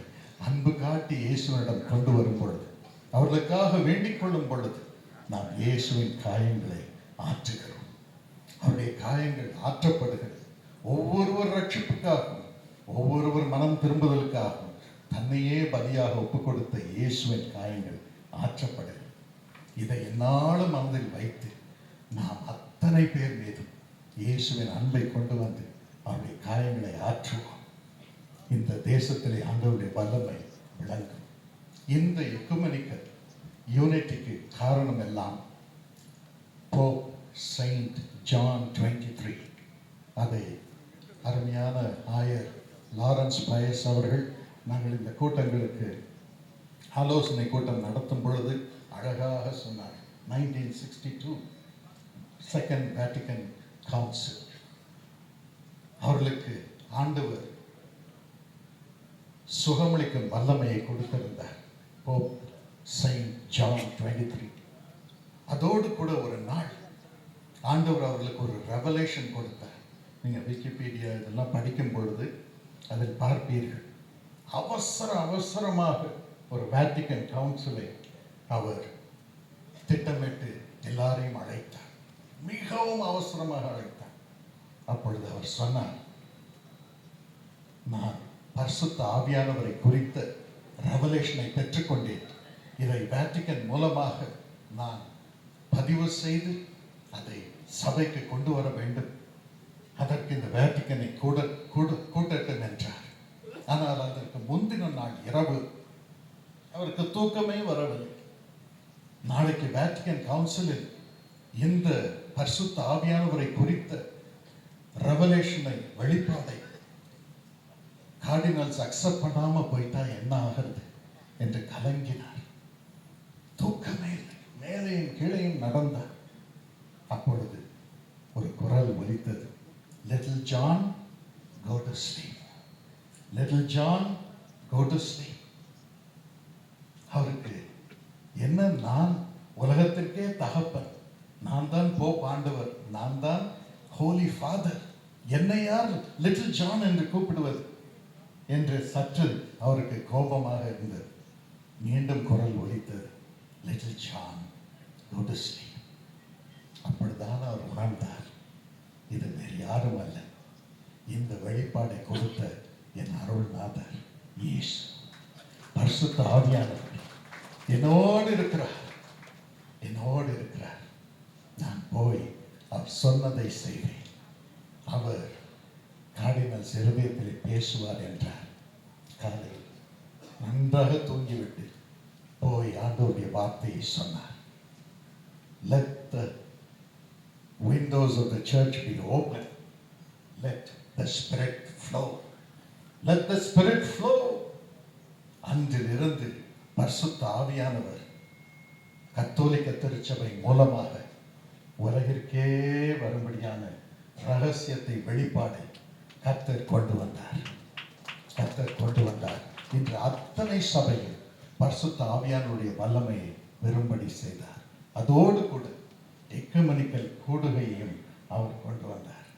அன்பு காட்டி இயேசுவினிடம் கொண்டு வரும் பொழுது, அவர்களுக்காக வேண்டிக் கொள்ளும் பொழுது நாம் இயேசுவின் காயங்களை ஆற்றுகிறோம். அவருடைய காயங்கள் ஆற்றப்படுகிறது. ஒவ்வொருவர் ரட்சிப்புக்காகவும் ஒவ்வொருவர் மனம் திரும்புதலுக்காகவும் தன்னையே பலியாக ஒப்புக் கொடுத்த இயேசுவின் காயங்கள் ஆற்றப்படுகிறது. இதை என்னாலும் மனதில் வைத்து நாம் அத்தனை பேர் மீதும் இயேசுவின் அன்பை கொண்டு வந்து அவருடைய காயங்களை ஆற்றுவோம். இந்த தேசத்திலே ஆண்டவருடைய வல்லமை விளங்கும். இந்த எக்குமெனிக்கல் யூனிட்டிக்கு காரணம் எல்லாம் போப் செயின்ட் ஜான் 23. அதை அருமையான ஆயர் லாரன்ஸ் பயஸ் அவர்கள் நாங்கள் இந்த கூட்டங்களுக்கு ஆலோசனை கூட்டம் நடத்தும் பொழுது அழகாக சொன்னார். 1962 செகண்ட் வேட்டிகன் கவுன்சில் அவர்களுக்கு ஆண்டவர் சுகமளிக்கும் வல்லமையை கொடுத்திருந்தார். Pope Saint John 23. அதோடு கூட ஒரு நாள் ஆண்டவர் அவர்களுக்கு ஒரு ரெவலேஷன் கொடுத்தார். நீங்கள் விக்கிபீடியா இதெல்லாம் படிக்கும் பொழுது அதில் பார்ப்பீர்கள். அவசரமாக ஒரு வேட்டிகன் கவுன்சிலை அவர் திட்டமிட்டு எல்லாரையும் அழைத்தார். மிகவும் அவசரமாக அழைத்தார். அப்பொழுது அவர் சொன்னார், நான் பரிசுத்த ஆவியானவரை குறித்த ரெவலேஷனை பெற்றுக்கொண்டேன். இதை வேட்டிகன் மூலமாக நான் பதிவு செய்து அதை சபைக்கு கொண்டு வர வேண்டும். அதற்கு இந்த வேட்டிகனை கூட்டட்டும் என்றார். ஆனால் அதற்கு முந்தின நாள் இரவு அவருக்கு தூக்கமே வரவில்லை. நாளைக்கு வேட்டிகன் கவுன்சிலில் இந்த பரிசுத்த ஆவியானவரை குறித்த ரெவலேஷனை வெளிப்பாடை கார்டினல்ஸ் அக்செப்ட் பண்ணாம போயிட்டா என்ன ஆகிறது என்று கலங்கினார். தூக்கமே இல்லை. மேலையும் கீழையும் நடந்தார். அப்பொழுது ஒரு குரல் ஒலித்தது, little John go to sleep. Little John go to sleep. அவருக்கு என்ன, நான் உலகத்திற்கே தகப்பன், நான் தான் போப் ஆண்டவர், நான் தான் ஹோலி ஃபாதர், என்னை யார் லிட்டில் ஜான் என்று கூப்பிடுவது என்று சற்று அவருக்கு கோபமாக இருந்தது. மீண்டும் குரல் ஒலித்தது, little John go to sleep. அப்படிதான் அவர் உணர்ந்தார், இது வேறு யாரும் அல்ல, இந்த வெளிப்பாடை கொடுத்த என் அருள்நாதர் இயேசு பரிசுத்த ஆவியானவர் என்னோடு இருக்கிறார். நான் போய் அவர் சொன்னதை செய்வேன். அவர் கார்டினல் இருதயத்தில் பேசுவார் என்றார். காலையில் நன்றாக தூங்கிவிட்டு போய் ஆண்டவருடைய வார்த்தையை சொன்னார். Let the windows of the church be open. Let the Spirit flow. Let the Spirit flow. அன்றிலிருந்து பரிசுத்த ஆவியானவர் கத்தோலிக்க திருச்சபை மூலமாக உலகிற்கே வரும்படியான ரகசியத்தை, வெளிப்பாடை கர்த்தர் கொண்டு வந்தார். இன்று அத்தனை சபையில் பரிசுத்த ஆவியானுடைய வல்லமையை பெறும்படி செய்தார். அதோடு கூட எக்குமெனிக்கல் கூடுகையையும் அவர் கொண்டு வந்தார்.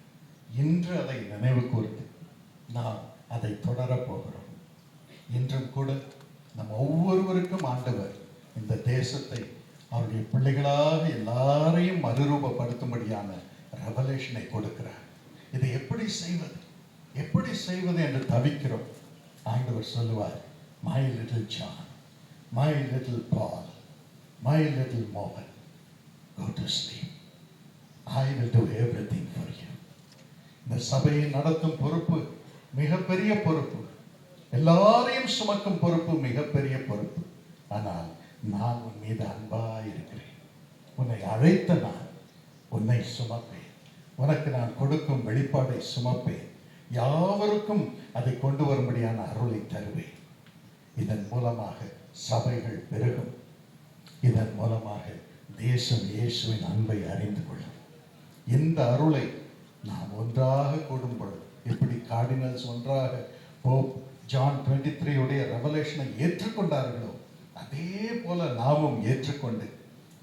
இன்று அதை நினைவு கூர்ந்து நாம் அதை தொடரப் போகிறோம். இன்றும் கூட நம் ஒவ்வொருவருக்கும் ஆண்டவர் இந்த தேசத்தை அவருடைய பிள்ளைகளாக எல்லாரையும் மறுரூபப்படுத்தும்படியான ரெவலேஷனை கொடுக்கிறார். இதை எப்படி செய்வது என்று தவிக்கிறோம். ஆண்டவர் சொல்லுவார், my little John, my little Paul, my little மோகன், go to sleep. I will do everything for you. இந்த சபையை நடத்தும் பொறுப்பு மிகப்பெரிய பொறுப்பு, எல்லாரையும் சுமக்கும் பொறுப்பு மிகப்பெரிய பொறுப்பு. ஆனால் நான் உன் மீது அன்பாய் இருக்கிறேன். உன்னை அழைத்த நான் உன்னை சுமப்பேன். உனக்கு நான் கொடுக்கும் வெளிப்பாடை சுமப்பேன். யாவருக்கும் அதை கொண்டு வரும்படியான அருளை தருவேன். இதன் மூலமாக சபைகள் பெருகும். இதன் மூலமாக தேசம் இயேசுவின் அன்பை அறிந்து கொள்ளும். இந்த அருளை நாம் ஒன்றாக கூடும் பொழுது, எப்படி கார்டினல்ஸ் ஒன்றாக போப் ஜான் 23 உடைய ரெவலேஷனை ஏற்றுக்கொண்டார்களோ, அதே போல நாமும் ஏற்றுக்கொண்டு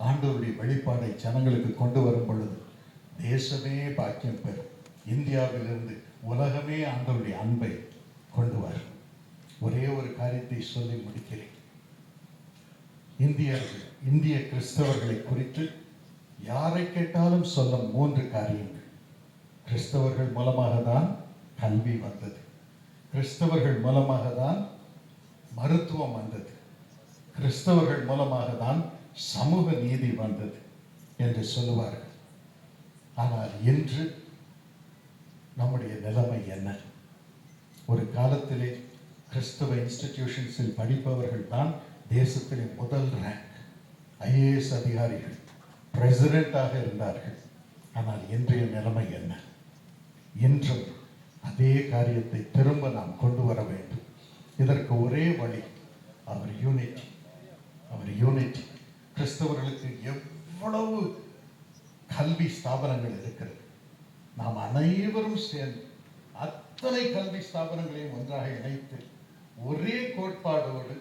ஆண்டவருடைய வெளிப்பாடை ஜனங்களுக்கு கொண்டு வரும் பொழுது தேசமே பாக்கியம் பெறும். இந்தியாவிலிருந்து உலகமே ஆண்டவருடைய அன்பை கொண்டு வரும். ஒரே ஒரு காரியத்தை சொல்லி முடிக்கிறேன். இந்திய கிறிஸ்தவர்களை குறித்து யாரை கேட்டாலும் சொல்ல 3 காரியங்கள். கிறிஸ்தவர்கள் மூலமாக தான் கல்வி வந்தது, கிறிஸ்தவர்கள் மூலமாக தான் மருத்துவம் வந்தது, கிறிஸ்தவர்கள் மூலமாக தான் சமூக நீதி வந்தது என்று சொல்லுவார்கள். ஆனால் இன்று நம்முடைய நிலைமை என்ன? ஒரு காலத்திலே கிறிஸ்தவ இன்ஸ்டிடியூஷன்ஸில் படிப்பவர்கள் தான் தேசத்திலே முதல் ரேங்க், IAS அதிகாரிகள், பிரசிடென்ட்டாக இருந்தார்கள். ஆனால் இன்றைய நிலைமை என்ன? இன்றும் அதே காரியத்தை திரும்ப நாம் கொண்டு வர வேண்டும். இதற்கு ஒரே வழி அவர் யூனிட்டி. கிறிஸ்தவர்களுக்கு எவ்வளவு கல்வி ஸ்தாபனங்கள் இருக்கிறது. நாம் அனைவரும் சேர்ந்து அத்தனை கல்வி ஸ்தாபனங்களையும் ஒன்றாக இணைத்து ஒரே கோட்பாடோடு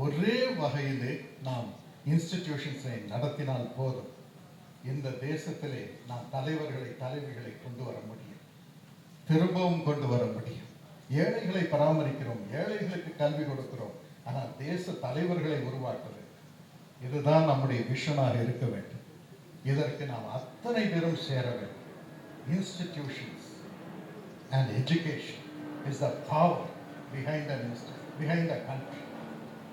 ஒரே வகையிலே நாம் இன்ஸ்டிடியூஷன்ஸை நடத்தினால் போதும். இந்த தேசத்திலே நாம் தலைவிகளை கொண்டு வர முடியும், திரும்பவும் கொண்டு வர முடியும். ஏழைகளை பராமரிக்கிறோம், ஏழைகளுக்கு கல்வி கொடுக்கிறோம், ஆனால் தேச தலைவர்களை உருவாக்குவது, இதுதான் நம்முடைய விஷனாக இருக்க வேண்டும். இதற்கு நாம் அத்தனை பேரும் சேர வேண்டும். Institutions and education is the power behind a country,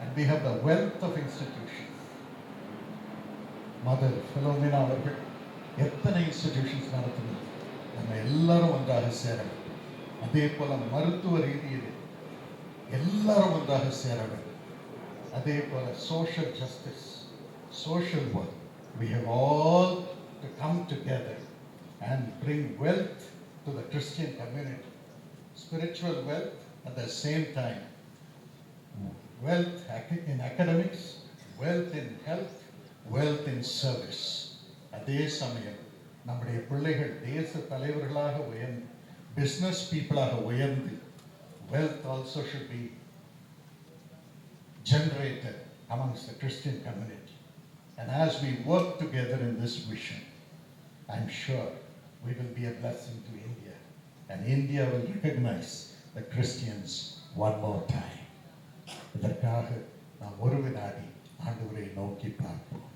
and we have the wealth of institutions. Mother Philomena அவர்கள் எத்தனை இன்ஸ்டிடியூஷன்ஸ் நடத்தினார். நம்ம எல்லாரும் ஒன்றாக சேர வேண்டும். அதே போல மருத்துவ ரீதியில் எல்லாரும் ஒன்றாக சேர வேண்டும். அதே போல social justice, social work, we have all to come together and bring wealth to the Christian community. Spiritual wealth at the same time. Wealth in academics, wealth in health, wealth in service. அதே சமயம் நம்முடைய பிள்ளைகள் தேச தலைவர்களாக உயர்ந்து, business peopleாக உயர்ந்து, wealth also should be generated amongst the Christian community. And as we work together in this vision, I'm sure we will be a blessing to India, and India will recognize the Christians one more time. இதற்காக நாம் ஒரு வினாடி ஆண்டவரை நோக்கி பார்ப்போம்.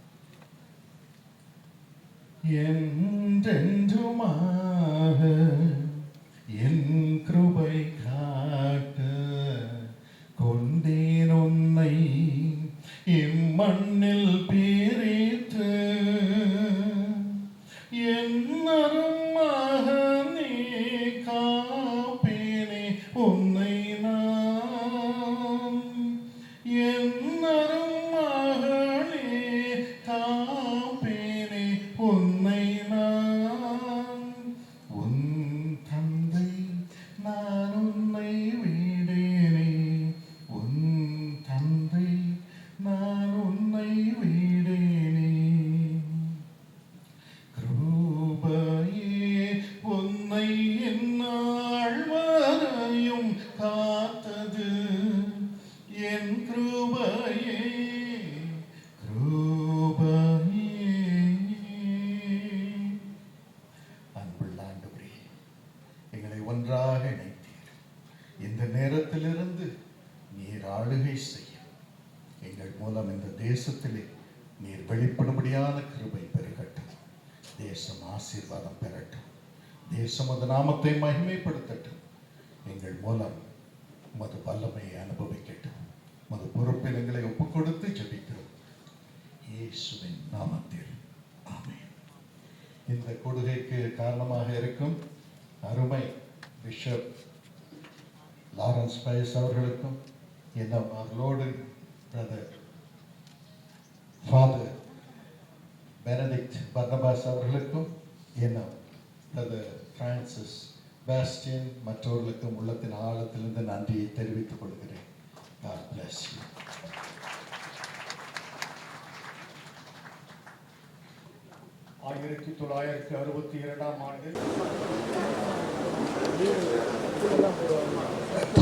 என்றென்றுமாக என் கிருபை காட்ட கொண்டேன் உன்னை இம்மண்ணில் பிரித்து, என்னரும் மகனே காப்பேனே உன்னை நான், என்னரும் மகனே காப்பேனே உன்னை நான், உன் தந்தை நான் உன்னை விடேனே, உன் தந்தை நான் உன்னை விடேனே. கிருபையே உன்னை எந்நாள் வரையும் காத்தது, என் கிருபையே கிருபையே. அன்புள்ள ஆண்டவரே, எங்களை ஒன்றாக இணைத்தீர். இந்த நேரத்திலிருந்து நீர் ஆளுகை செய்யும். எங்கள் மூலம் இந்த தேசத்திலே நீர் வெளிப்படும்படியான கிருபை பெருகட்டும். தேசம் ஆசீர்வாதம் பெறட்டும். தேசம் அது நாமத்தை மகிமைப்படுத்தட்டும். எங்கள் மூலம் மது வல்லமையை அனுபவிக்கட்டும். மது பொறுப்பில் எங்களை ஒப்புக் கொடுத்து ஜெபிக்கிறோம் இயேசுவின் நாமத்தில், ஆமென். இந்த கொடுகைக்கு காரணமாக இருக்கும் அருமை பிஷப் லாரன்ஸ் பயஸ் அவர்களுக்கும், இன்னும் அவர்களோடு பிரதர் ஃபாதர் பெனடிக்ட் பர்னபாஸ் அவர்களுக்கும், இன்னும் பிரதர் பிரான்சிஸ் பாஸ்டியன் மற்றவர்களுக்கும் உள்ளத்தின் ஆழத்திலிருந்து நன்றியை தெரிவித்துக் கொள்கிறேன். God bless you. ஆயிரத்தி 1962 ஆண்டில்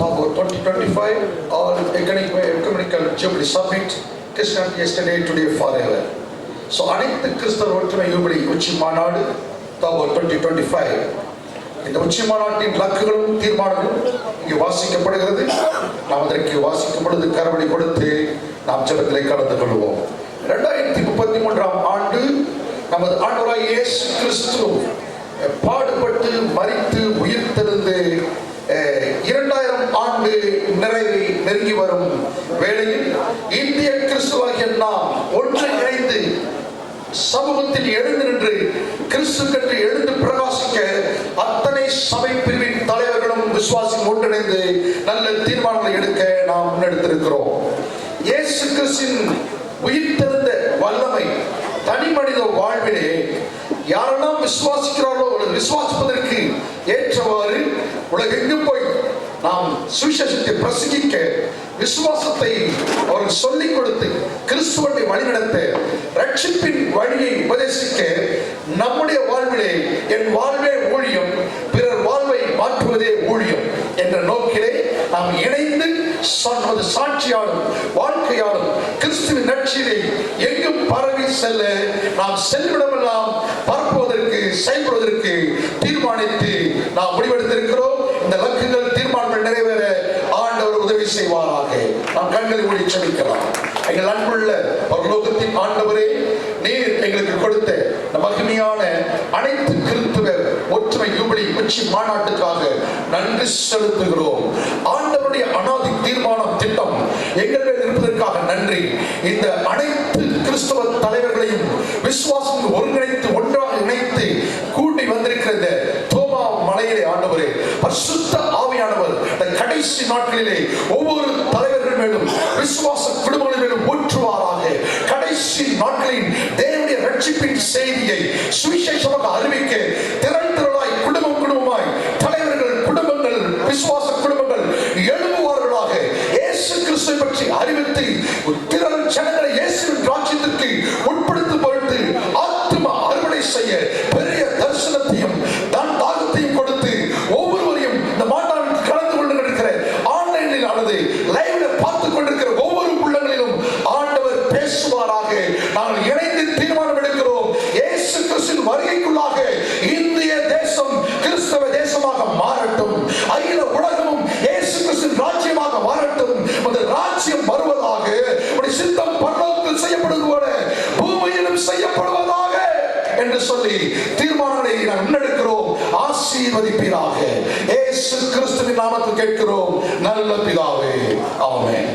About 2025, all ecumenical jubilee summit, Christianity yesterday, today, forever. So, அனைத்து கிறிஸ்தவ ஒற்றுமை யூபிலி உச்சி மாநாடு தாபோர் 2025. இந்த உச்சி மாநாட்டின் இலக்குகளும் தீர்மானங்களும் இங்கு வாசிக்கப்படுகிறது. நாம் அதற்கு வாசிக்கும் பொழுது கரவழி கொடுத்து நாம் ஜெபத்திலே கலந்து கொள்வோம். 2033 ஆண்டு நமது ஆண்டவராய் இயேசு கிறிஸ்து பாடுபட்டு மரித்து உயிர்த்தெழுந்து 2000 ஆண்டு நிறைவை நெருங்கி வரும் வேளையில் இந்திய கிறிஸ்துவாகிய நாம் ஒன்று இணைந்து சமூகத்தில் எழுந்து நின்று கிறிஸ்து கற்று எழுந்து பிரகாசிக்க அத்தனை சபை பிரிவின் தலைவர்களும் விசுவாசிகள் ஒன்றிணைந்து நல்ல தீர்மானங்களை எடுக்க நாம் முன்னெடுத்திருக்கிறோம். இயேசு கிறிஸ்துவின் உயிர்த்தெழுந்த வல்லமை தனி மனித வாழ்விலே யாரெல்லாம் விசுவாசிக்கிறார்களோ விசுவாசிப்பதற்கு ஏற்றவாறு உலகெங்கும் போய் நாம் சுவிசேஷத்தை பிரசங்கிக்க, விசுவாசத்தை அவர்கள் சொல்லிக் கொடுத்து கிறிஸ்துவை வழிநடத்த, ரட்சிப்பின் வழியை உபதேசிக்க, நம்முடைய வாழ்விலே என் வாழ்வே ஊழியம், பிறர் வாழ்வை மாற்றுவதே ஊழியம் என்ற நோக்கிலே நாம் இணைந்து நமது சாட்சியாலும் வாழ்க்கையாலும் கிறிஸ்துவின் நற்செய்தியை எங்கும் பரவி செல்ல நாம் செல்விடமெல்லாம் பரப்புவதற்கு செயல்படுவதற்கு தீர்மானித்து நாம் முடிவெடுத்திருக்கிறோம். இந்த இலக்குகள் தீர்மானங்கள் நிறைவேற ஆண்டவர் உதவி செய்வாராக. நாம் கண்களை மூடி ஜெபிக்கலாம். எங்கள் அன்புள்ள பரலோகத்தின் ஆண்டவரே, நீர் எங்களுக்கு கொடுத்த மகிமையான அனைத்து கிறிஸ்துவ ஒற்றுமை யூபிலி உச்சி மாநாட்டுக்காக நன்றி செலுத்துகிறோம். ஆண்டவருடைய அநாதி தீர்மானம் திட்டம் எங்கள் மேல் இருப்பதற்காக நன்றி. இந்த அனைத்து கிறிஸ்தவ தலைவர்களையும் விசுவாசம் ஒருங்கிணைத்து ஒன்றாக இணைத்து கூட்டி வந்திருக்கிற இந்த தோமா மலையிலே ஆண்டவரே, பரிசுத்த ஆவியானவர் கடைசி நாட்களிலே ஒவ்வொரு தலைவர்கள் மேலும் விசுவாச குடும்பங்கள் மேலும் ஊற்றுவாராக. கடைசி நாட்களின் தேவனுடைய ரட்சிப்பின் செய்தியை சுவிசேஷமாக அறிவிக்க திரள் திரளாய் குடும்பம் குடும்பமாய் தலைவர்கள் குடும்பங்கள் விசுவாச குடும்பங்கள் எழுப்புவார்களாக. இயேசு கிறிஸ்துவை பற்றி அறிவித்து திரள் ஜனங்களை இயேசுவின் ராஜ்யத்திற்கு உட்படுத்தும் பொருட்டு ஆத்தும அறுவடை செய்ய பெரிய தரிசனத்தையும் தாகத்தையும் கொடுத்து ஒவ்வொருவரையும் இந்த மாநாட்டில் கலந்து கொண்டு இருக்கிற ஆன்லைனில் ஆனது லைவ்ல பார்த்துக் கொண்டிருக்கிற ஒவ்வொரு உள்ளங்களிலும் ஆண்டவர் பேசுவாராக. நாங்கள் இணைந்து தீர்மானம் எடுக்கிறோம். இயேசு கிறிஸ்துவின் வருகைக்குள்ளாக இந்திய தேசம் கிறிஸ்தவ தேசமாக மாறட்டும். அகில உலகமும் இயேசு கிறிஸ்துவின் ராஜ்யமாக மாறட்டும். அந்த ராஜ்யம் வருவதாக, உடைய சித்தம் பரலோகத்தில் செய்யப்படுவது போல பூமியிலும் செய்யப்படுவதாக என்று சொல்லி தீர்மானங்களை நாம் முன்னெடுக்கிறோம். ஆசீர்வதிப்பீராக. இயேசு கிறிஸ்துவின் நாமத்தில் கேட்கிறோம் நல்ல பிதாவே. ஆமென்.